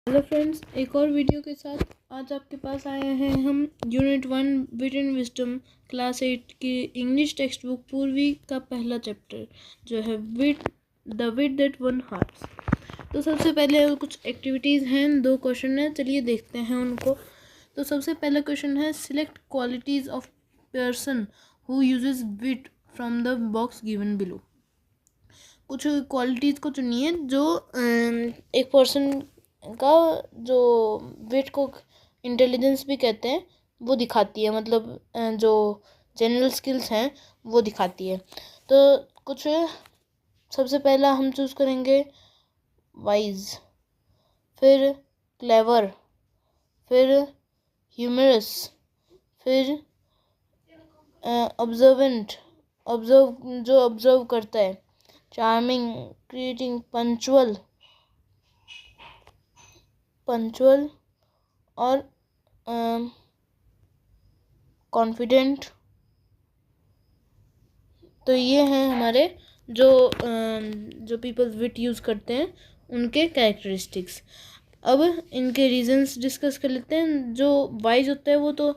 Hello friends, एक और video के साथ आज आपके पास आए हैं हम unit 1 wit and wisdom class 8 की इंग्लिश टेक्स्ट बुक पूर्वी का पहला चैप्टर जो है विट दैट वन हार्ट्स। तो सबसे पहले कुछ एक्टिविटीज़ हैं, 2 क्वेश्चन हैं, चलिए देखते हैं उनको। तो सबसे पहला क्वेश्चन है select qualities of person who uses wit from the box given below. कुछ क्वालिटीज़ को चुनिए जो एक पर्सन का जो विट को इंटेलिजेंस भी कहते हैं वो दिखाती है, मतलब जो जनरल स्किल्स हैं वो दिखाती है। तो कुछ सबसे पहला हम चूज़ करेंगे वाइज, फिर क्लेवर, फिर ह्यूमरस, फिर ऑब्जर्वेंट, ऑब्जर्व करता है, चार्मिंग, क्रिएटिंग, पंचुअल और कॉन्फिडेंट। तो ये हैं हमारे जो पीपल विट यूज़ करते हैं उनके कैरेक्टरिस्टिक्स। अब इनके रीजंस डिस्कस कर लेते हैं। जो वाइज होता है वो तो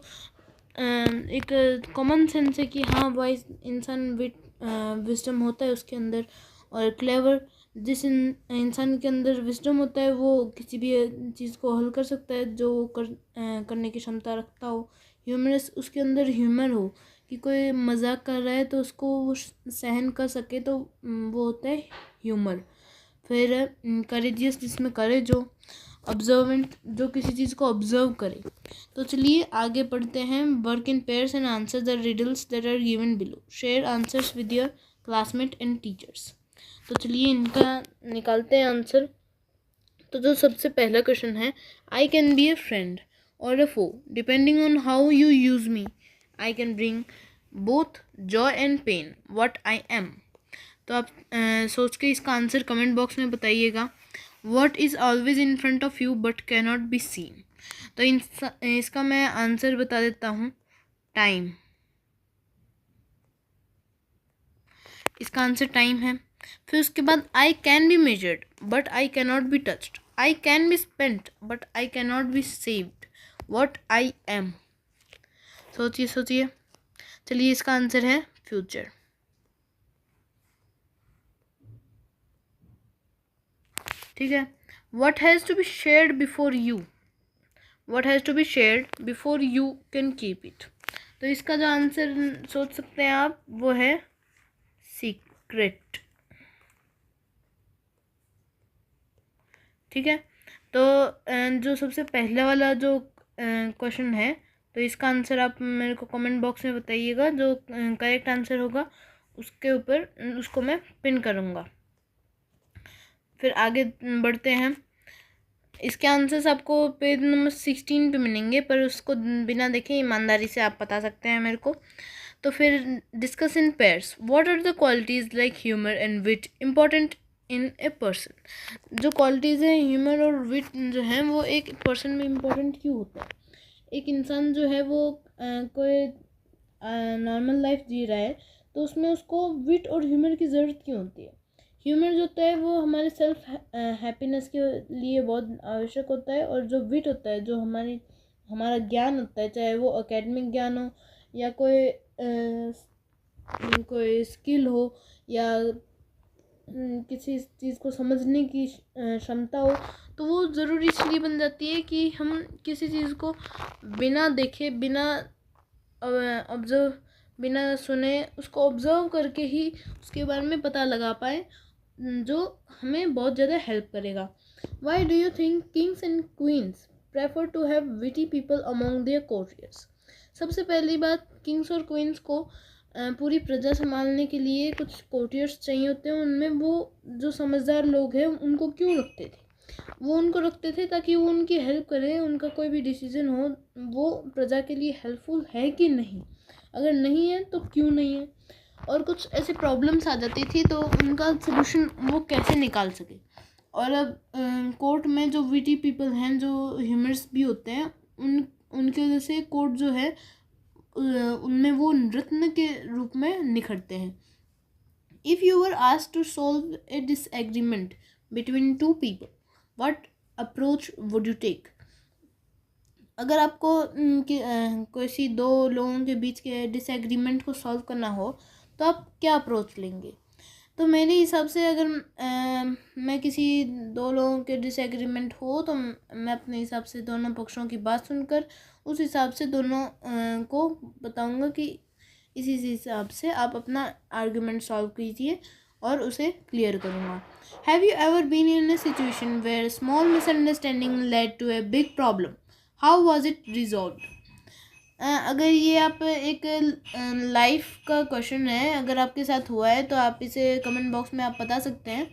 एक कॉमन सेंस है कि हाँ वाइज इंसान विजडम होता है उसके अंदर। और क्लेवर, जिस इंसान के अंदर विजडम होता है वो किसी भी चीज़ को हल कर सकता है जो करने की क्षमता रखता हो। ह्यूमरस, उसके अंदर ह्यूमर हो कि कोई मजाक कर रहा है तो उसको वो सहन कर सके, तो वो होता है ह्यूमर। फिर करेजियस, जिसमें करेज हो। ऑब्जर्वेंट, जो किसी चीज़ को ऑब्जर्व करे। तो चलिए आगे पढ़ते हैं। Work in pairs and answer the riddles that are given below. Share answers with your classmate and teachers. तो चलिए इनका निकालते हैं आंसर। तो जो सबसे पहला क्वेश्चन है, I can be a friend और a foe depending on how you use me. I can bring both joy and pain what I am. तो आप सोच के इसका आंसर कमेंट बॉक्स में बताइएगा। What is always in front of you but can not be seen. तो इसका मैं आंसर बता देता हूँ, टाइम। इसका आंसर टाइम है। फिर उसके बाद I can be measured but I can not be touched. I can be spent but I can not be saved what I am. सोचिए। चलिए इसका आंसर है फ्यूचर। ठीक है। What has to be shared before you. What has to be shared before you can keep it. तो इसका जो answer सोच सकते हैं आप वो है सीक्रेट। ठीक है। तो जो सबसे पहला वाला जो क्वेश्चन है, तो इसका आंसर आप मेरे को कमेंट बॉक्स में बताइएगा। जो करेक्ट आंसर होगा उसके ऊपर उसको मैं पिन करूँगा। फिर आगे बढ़ते हैं। इसके आंसर्स आपको पेज नंबर 16 पे मिलेंगे, पर उसको बिना देखे ईमानदारी से आप बता सकते हैं मेरे को। तो फिर discuss in pairs. What are the qualities like humour and wit important in a person. जो क्वालिटीज़ हैं ह्यूमर और विट जो हैं वो एक पर्सन में इम्पोर्टेंट क्यों होता है। एक इंसान जो है वो कोई नॉर्मल लाइफ जी रहा है तो उसमें उसको विट और ह्यूमर की ज़रूरत क्यों होती है। ह्यूमर जो होता है वो हमारे सेल्फ हैप्पीनेस के लिए बहुत आवश्यक होता है, और जो विट होता है जो हमारा ज्ञान होता है, चाहे वो एकेडमिक ज्ञान हो या कोई स्किल हो या किसी चीज़ को समझने की क्षमता हो, तो वो ज़रूरी इसलिए बन जाती है कि हम किसी चीज़ को बिना देखे, बिना सुने उसको ऑब्जर्व करके ही उसके बारे में पता लगा पाए, जो हमें बहुत ज़्यादा हेल्प करेगा। Why do you think kings and queens prefer to have witty people among their courtiers. सबसे पहली बात, किंग्स और क्वींस को पूरी प्रजा संभालने के लिए कुछ कोर्टियर्स चाहिए होते हैं। उनमें वो जो समझदार लोग हैं उनको क्यों रखते थे। वो उनको रखते थे ताकि वो उनकी हेल्प करें, उनका कोई भी डिसीजन हो वो प्रजा के लिए हेल्पफुल है कि नहीं, अगर नहीं है तो क्यों नहीं है, और कुछ ऐसे प्रॉब्लम्स आ जाती थी तो उनका सलूशन वो कैसे निकाल सके। और अब कोर्ट में जो विटी पीपल हैं, जो ह्यूमर्स भी होते हैं, उनकी वजह से कोर्ट जो है उनमें वो रत्न के रूप में निखरते हैं। If you were asked to solve a disagreement between two people, what approach would you take? अगर आपको किसी दो लोगों के बीच के डिसएग्रीमेंट को सॉल्व करना हो तो आप क्या अप्रोच लेंगे? तो मेरे हिसाब से अगर मैं किसी दो लोगों के डिसएग्रीमेंट हो तो मैं अपने हिसाब से दोनों पक्षों की बात सुनकर उस हिसाब से दोनों को बताऊंगा कि इसी हिसाब से आप अपना आर्गुमेंट सॉल्व कीजिए और उसे क्लियर करूँगा. Have you ever been in a situation where small misunderstanding led to a big problem? How was it resolve? अगर ये आप एक लाइफ का क्वेश्चन है, अगर आपके साथ हुआ है तो आप इसे कमेंट बॉक्स में आप बता सकते हैं.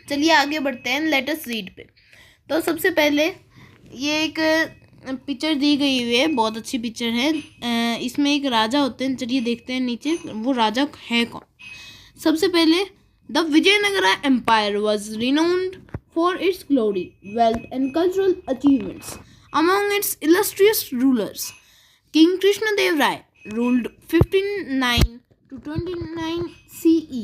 चलिए आगे बढ़ते हैं, लेट अस रीड पे. तो सबसे पहले ये एक पिक्चर दी गई हुई है, बहुत अच्छी पिक्चर है. इसमें एक राजा होते हैं. चलिए देखते हैं नीचे वो राजा है कौन. सबसे पहले, the Vijayanagara empire was renowned for its glory, wealth and cultural achievements. Among its illustrious rulers, King Krishna Dev Rai ruled 1509 to 29 CE,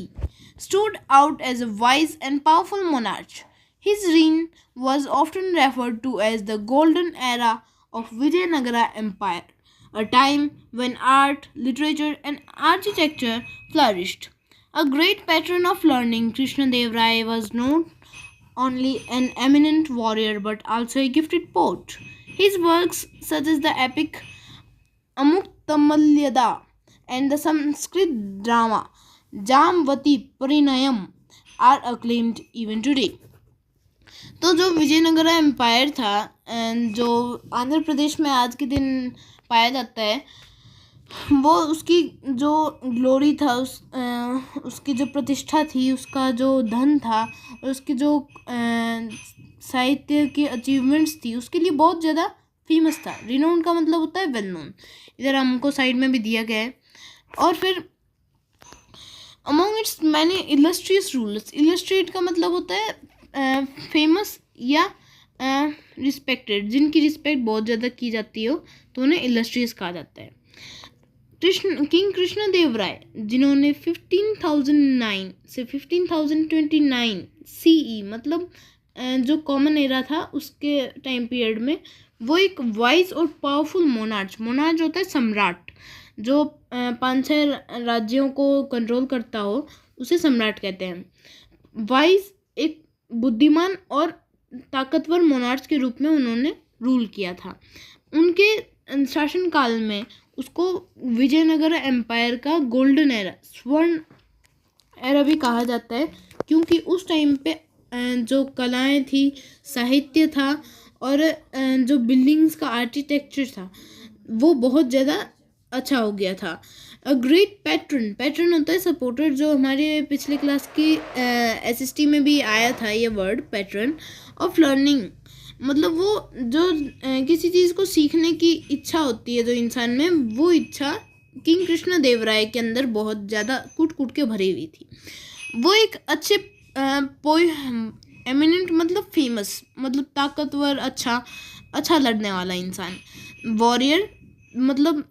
stood out as a wise and powerful monarch. His reign was often referred to as the golden era of Vijayanagara Empire, a time when art, literature and architecture flourished. A great patron of learning, Krishna Dev Rai was not only an eminent warrior but also a gifted poet. His works, such as the epic Amuktamaliyada and the Sanskrit drama Jamvati Parinayam, are acclaimed even today. तो जो Vijayanagara empire था, जो आंध्र प्रदेश में आज के दिन पाया जाता है, वो उसकी जो ग्लोरी था, उसकी जो प्रतिष्ठा थी, उसका जो धन था और उसकी जो साहित्य की अचीवमेंट्स थी, उसके लिए बहुत ज़्यादा फेमस था. रिनोन का मतलब होता है वेल नोन. इधर हमको साइड में भी दिया गया है. और फिर among it's many illustrious rulers. Illustrate का मतलब होता है फेमस या रिस्पेक्टेड, जिनकी रिस्पेक्ट बहुत ज़्यादा की जाती हो तो उन्हें इलस्ट्रियस कहा जाता है. किंग कृष्ण देव राय, जिन्होंने 15,009 से 15,029 CE, मतलब जो कॉमन एरा था उसके टाइम पीरियड में, वो एक वाइज और पावरफुल मोनार्च होता है सम्राट, जो 5-6 राज्यों को कंट्रोल करता हो उसे सम्राट कहते हैं. वाइज, एक बुद्धिमान और ताकतवर मोनार्च के रूप में उन्होंने रूल किया था. उनके शासनकाल में उसको विजयनगर एम्पायर का गोल्डन एरा, स्वर्ण एरा भी कहा जाता है, क्योंकि उस टाइम पे जो कलाएं थी, साहित्य था और जो बिल्डिंग्स का आर्किटेक्चर था, वो बहुत ज़्यादा अच्छा हो गया था. अ ग्रेट पैट्रन होता है सपोर्टर, जो हमारे पिछले क्लास की SST में भी आया था ये वर्ड पैट्रन ऑफ लर्निंग. मतलब वो जो किसी चीज़ को सीखने की इच्छा होती है जो इंसान में, वो इच्छा किंग कृष्ण देव राय के अंदर बहुत ज़्यादा कूट के भरी हुई थी. वो एक अच्छे एमिनेंट मतलब फेमस, मतलब ताकतवर, अच्छा लड़ने वाला इंसान. वॉरियर मतलब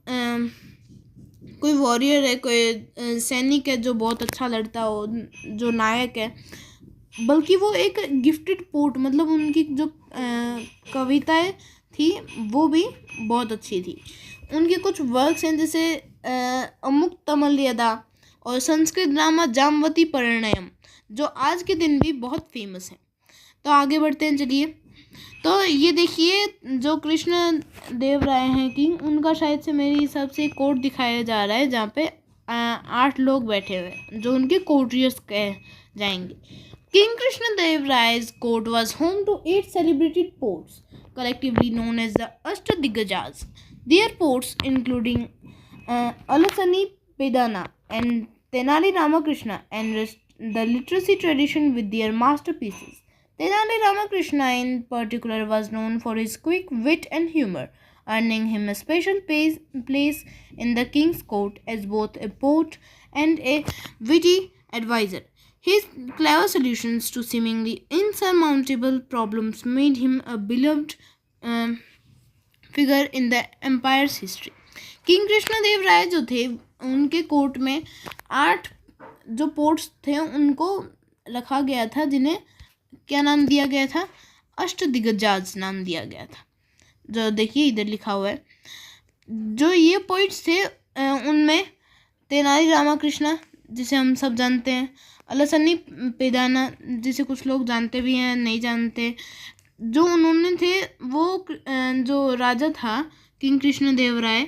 कोई वॉरियर है, कोई सैनिक है जो बहुत अच्छा लड़ता हो, जो नायक है. बल्कि वो एक गिफ्टेड पोट, मतलब उनकी जो कविताएं थी वो भी बहुत अच्छी थी. उनके कुछ वर्क्स हैं जैसे अमुक्तमल्यदा और संस्कृत ड्रामा जामवती परिणयम, जो आज के दिन भी बहुत फेमस है. तो आगे बढ़ते हैं. चलिए, तो ये देखिए जो कृष्ण देव राय हैं किंग, उनका शायद से मेरे हिसाब से कोर्ट दिखाया जा रहा है जहाँ पे 8 लोग बैठे हुए हैं जो उनके कोर्टियर्स कहे जाएंगे. King Krishna Dev Rai's court was home to 8 celebrated poets, collectively known as the Ashtadiggajas. Their poets, including Alasani Pedana and Tenali Ramakrishna, enriched the literacy tradition with their masterpieces. Tenali Ramakrishna in particular was known for his quick wit and humor, earning him a special place in the king's court as both a poet and a witty advisor. His clever solutions to seemingly insurmountable problems made him a beloved figure in the empire's history. King Krishna Deva Raya जो थे, उनके court में 8 जो ports थे उनको रखा गया था, जिन्हें क्या नाम दिया गया था? अष्टदिग्गजाज नाम दिया गया था। जो देखिए इधर लिखा हुआ है, जो ये पोइट्स थे उनमें तेनाली रामाकृष्णा जिसे हम सब जानते हैं, अलसन्नी पेदाना जिसे कुछ लोग जानते भी हैं नहीं जानते, जो उन्होंने थे वो जो राजा था किंग कृष्णदेवराय,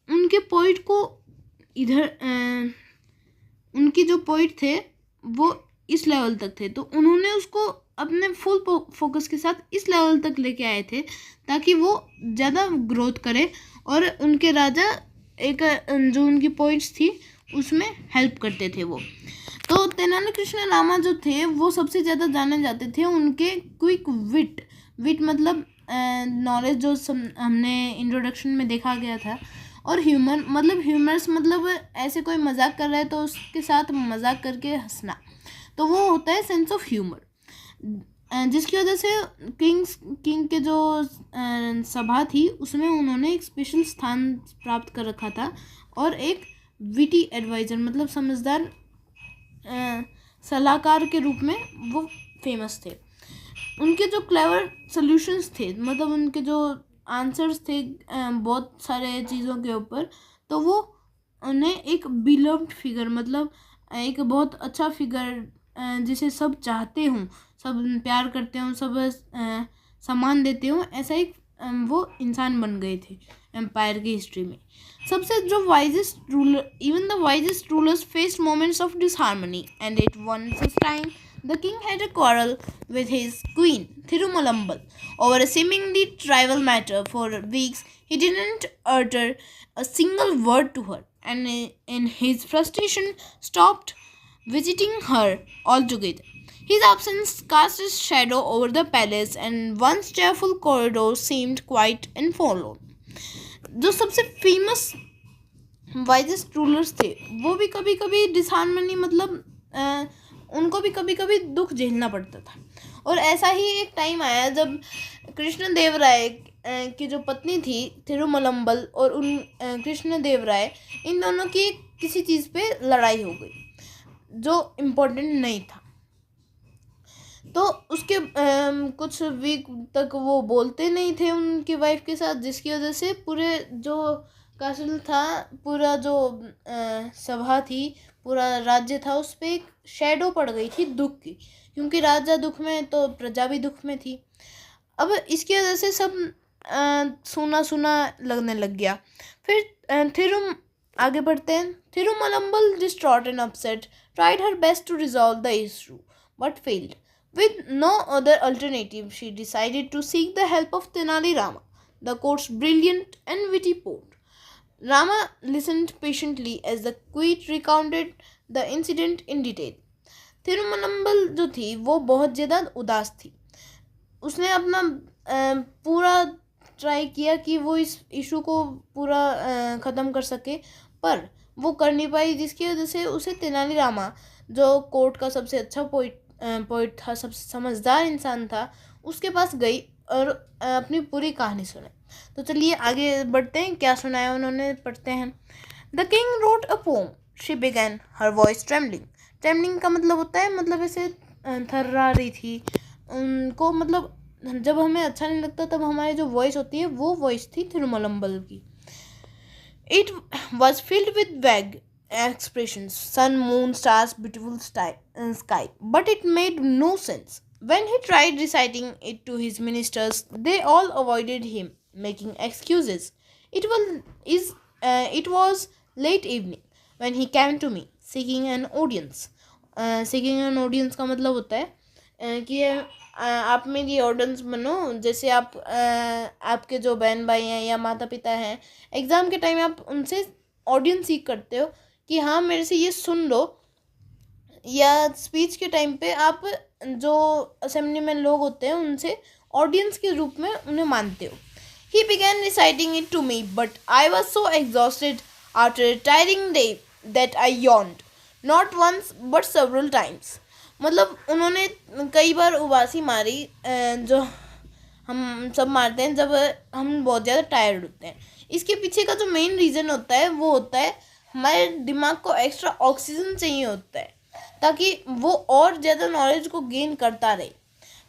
उनके पोइट को इधर उनकी जो पोइट थे वो इस लेवल तक थे, तो उन्होंने उसको अपने फुल फोकस के साथ इस लेवल तक लेके आए थे ताकि वो ज़्यादा ग्रोथ करे और उनके राजा एक जो उनकी पोइट्स थी उसमें हेल्प करते थे वो। तो तेनाली कृष्ण रामा जो थे वो सबसे ज़्यादा जाने जाते थे उनके क्विक विट मतलब नॉलेज जो हमने इंट्रोडक्शन में देखा गया था, और ह्यूमर मतलब ह्यूमर्स मतलब ऐसे कोई मजाक कर रहा है तो उसके साथ मजाक करके हंसना, तो वो होता है सेंस ऑफ ह्यूमर, जिसकी वजह से किंग के जो सभा थी उसमें उन्होंने एक स्पेशल स्थान प्राप्त कर रखा था और एक विटी एडवाइज़र मतलब समझदार सलाहकार के रूप में वो फेमस थे। उनके जो क्लेवर सॉल्यूशंस थे मतलब उनके जो आंसर्स थे बहुत सारे चीज़ों के ऊपर, तो वो उन्हें एक बिलव्ड फिगर मतलब एक बहुत अच्छा फिगर जिसे सब चाहते हों, सब प्यार करते हों, सब सम्मान देते हों, ऐसा एक वो इंसान बन गए थे एम्पायर की हिस्ट्री में। सबसे जो wisest ruler, even the wisest rulers faced moments of disharmony and at one time the king had a quarrel with his queen, Thirummalambal, over a seemingly trivial matter. For weeks, he didn't utter a single word to her, and in his frustration, stopped visiting her altogether. His absence cast a shadow over the palace, and once cheerful corridor seemed quiet and forlorn. जो सबसे famous wisest rulers थे वो भी कभी कभी disharmony मतलब उनको भी कभी कभी दुख झेलना पड़ता था, और ऐसा ही एक टाइम आया जब कृष्णदेवराय की जो पत्नी थी थिरुमलम्बल और उन कृष्णदेवराय इन दोनों की किसी चीज़ पे लड़ाई हो गई जो इम्पोर्टेंट नहीं था, तो उसके कुछ वीक तक वो बोलते नहीं थे उनकी वाइफ के साथ, जिसकी वजह से पूरे जो कासल था, पूरा जो सभा थी, पूरा राज्य था, उस पर एक शेडो पड़ गई थी दुख की, क्योंकि राजा दुख में तो प्रजा भी दुख में थी। अब इसकी वजह से सब सूना सूना लगने लग गया। फिर आगे बढ़ते हैं। Thirumalambal distraught and upset tried her best to resolve the issue but failed. With no other alternative, she decided to seek the help of Tenali Rama, the court's brilliant and witty poet. Rama listened patiently as the queen recounted the incident in detail. थिरुमलम्बल जो थी वो बहुत ज़्यादा उदास थी। उसने अपना पूरा ट्राई किया कि वो इस इशू को पूरा ख़त्म कर सके, पर वो कर नहीं पाई, जिसकी वजह से उसे तेनाली रामा जो कोर्ट का सबसे अच्छा पोइट था, सबसे समझदार इंसान था, उसके पास गई और अपनी पूरी कहानी सुनाई। तो चलिए आगे बढ़ते हैं, क्या सुनाया उन्होंने पढ़ते हैं। The king wrote a poem, she began, her voice trembling. Trembling का मतलब होता है मतलब ऐसे थर्रा रही थी उनको, मतलब जब हमें अच्छा नहीं लगता तब हमारी जो वॉइस होती है वो वॉइस थी थिरुमलम्बल की। इट वॉज फिल्ड विद वैग expressions, sun, moon, stars, beautiful sky, but it made no sense. When he tried reciting it to his ministers, they all avoided him, making excuses. It was late evening when he came to me, seeking an audience. Seeking an audience का मतलब होता है कि आप मेरी audience बनो, जैसे आप आपके जो बहन भाई हैं या माता पिता हैं, एग्ज़ाम के टाइम आप उनसे ऑडियंस सीख करते हो कि हाँ मेरे से ये सुन लो, या स्पीच के टाइम पे आप जो असेंबली में लोग होते हैं उनसे ऑडियंस के रूप में उन्हें मानते हो। He began reciting it to me, but I was so exhausted after a tiring day that I yawned, not once but several times. मतलब उन्होंने कई बार उबासी मारी, जो हम सब मारते हैं जब हम बहुत ज़्यादा टायर्ड होते हैं। इसके पीछे का जो मेन रीज़न होता है वो होता है हमारे दिमाग को एक्स्ट्रा ऑक्सीजन चाहिए होता है ताकि वो और ज़्यादा नॉलेज को गेन करता रहे।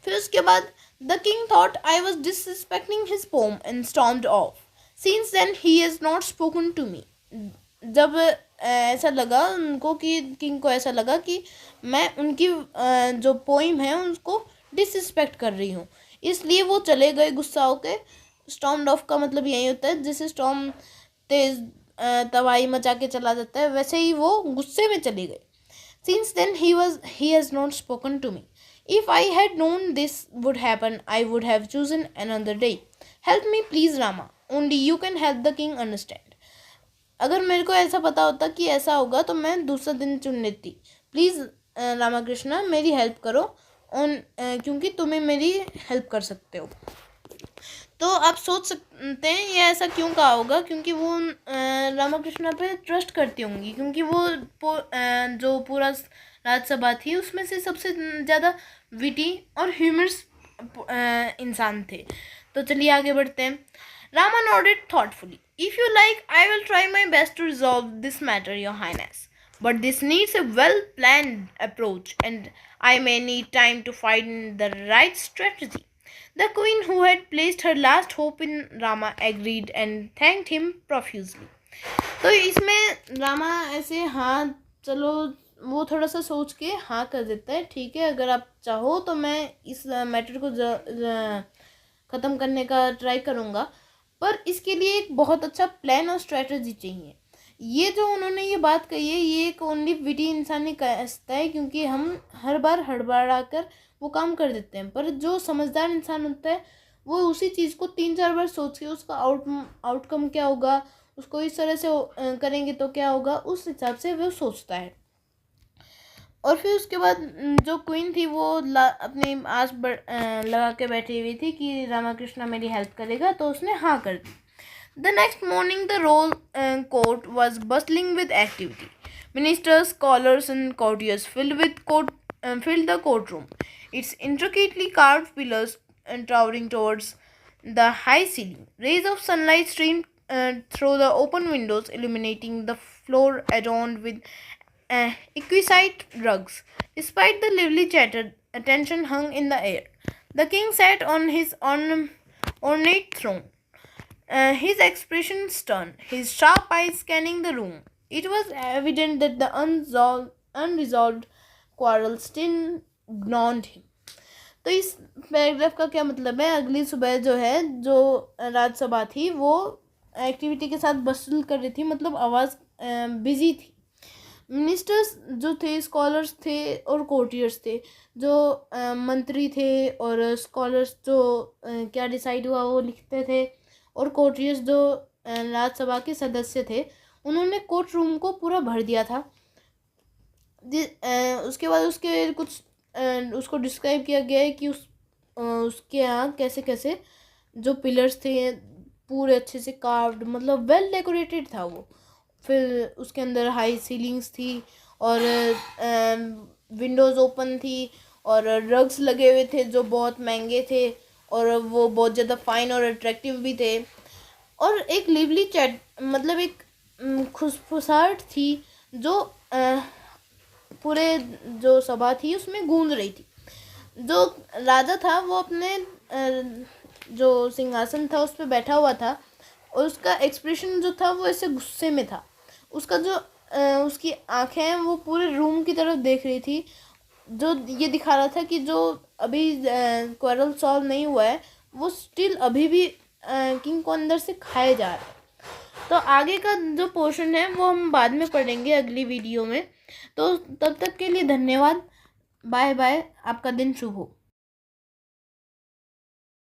फिर उसके बाद The king thought I was disrespecting his poem and stormed off. Since then he has not spoken to me. जब ऐसा लगा उनको कि किंग को ऐसा लगा कि मैं उनकी जो पोइम है उसको डिसरिस्पेक्ट कर रही हूँ, इसलिए वो चले गए गुस्सा होके। स्टॉर्म्ड ऑफ का मतलब यही होता है, जैसे स्टॉर्म तेज तबाही मचा के चला जाता है, वैसे ही वो गुस्से में चले गए। Since then he has not spoken to me. If I had known this would happen, I would have chosen another day. Help me please Rama. Only you can help the king understand. अगर मेरे को ऐसा पता होता कि ऐसा होगा तो मैं दूसरा दिन चुन लेती। प्लीज़ रामा कृष्णा मेरी हेल्प करो, क्योंकि तुम्हें मेरी हेल्प कर सकते हो। तो आप सोच सकते हैं ये ऐसा क्यों कहा होगा, क्योंकि वो रामाकृष्णा पे ट्रस्ट करती होंगी, क्योंकि वो जो पूरा राज्यसभा थी उसमें से सबसे ज़्यादा विटी और ह्यूमरस इंसान थे। तो चलिए आगे बढ़ते हैं। Rama nodded thoughtfully. If you like I will try my best to resolve this matter your highness, but this needs a well planned approach and I may need time to find the right strategy. The queen, who had placed her last hope in Rama, agreed and thanked him profusely. तो इसमें रामा ऐसे हाँ चलो, वो थोड़ा सा सोच के हाँ कर देता है, ठीक है अगर आप चाहो तो मैं इस मैटर को ख़त्म करने का ट्राई करूँगा, पर इसके लिए एक बहुत अच्छा प्लान और स्ट्रेटजी चाहिए। ये जो उन्होंने ये बात कही है ये एक ओनली विटी इंसान ही कह सकता है, क्योंकि हम हर बार हड़बड़ा कर वो काम कर देते हैं, पर जो समझदार इंसान होता है वो उसी चीज़ को 3-4 बार सोच के उसका आउटकम क्या होगा, उसको इस तरह से करेंगे तो क्या होगा, उस हिसाब से वो सोचता है। और फिर उसके बाद जो क्वीन थी वो अपनी आस लगा के बैठी हुई थी कि रामाकृष्णा मेरी हेल्प करेगा, तो उसने हाँ कर दी। The next morning the royal court was bustling with activity. Ministers, scholars and courtiers filled the courtroom. Its intricately carved pillars towering towards the high ceiling. Rays of sunlight streamed through the open windows, illuminating the floor adorned with exquisite rugs. Despite the lively chatter, attention hung in the air. The king sat on his ornate throne, his expression stern, his sharp eyes scanning the room. It was evident that the unresolved quarrel still gnawed him. तो इस paragraph का क्या मतलब है, अगली सुबह जो है जो राज्यसभा थी वो एक्टिविटी के साथ बस्टल कर रही थी, मतलब आवाज़ बिजी थी। मिनिस्टर्स जो थे, स्कॉलर्स थे और कोर्टियर्स थे, जो मंत्री थे और स्कॉलर्स जो क्या डिसाइड हुआ वो लिखते थे, और कोर्टियर्स जो राज्यसभा के सदस्य थे, उन्होंने कोर्ट रूम को पूरा भर दिया था। उसके बाद उसके कुछ उसको डिस्क्राइब किया गया है कि उसके यहाँ कैसे कैसे जो पिलर्स थे पूरे अच्छे से कार्व्ड, मतलब वेल डेकोरेटेड था वो। फिर उसके अंदर हाई सीलिंग्स थी और विंडोज़ ओपन थी और रग्स लगे हुए थे जो बहुत महंगे थे और वो बहुत ज़्यादा फाइन और अट्रैक्टिव भी थे। और एक लिवली चैट, मतलब एक खुशफुसाहट थी जो पूरे जो सभा थी उसमें गूंज रही थी। जो राजा था वो अपने जो सिंहासन था उस पर बैठा हुआ था और उसका एक्सप्रेशन जो था वो ऐसे गुस्से में था। उसका जो उसकी आंखें हैं वो पूरे रूम की तरफ देख रही थी, जो ये दिखा रहा था कि जो अभी क्वारल सॉल्व नहीं हुआ है वो स्टिल अभी भी किंग को अंदर से खाए जा रहा है। तो आगे का जो पोर्शन है वो हम बाद में पढ़ेंगे अगली वीडियो में। तो तब तक के लिए धन्यवाद, बाय बाय, आपका दिन शुभ हो।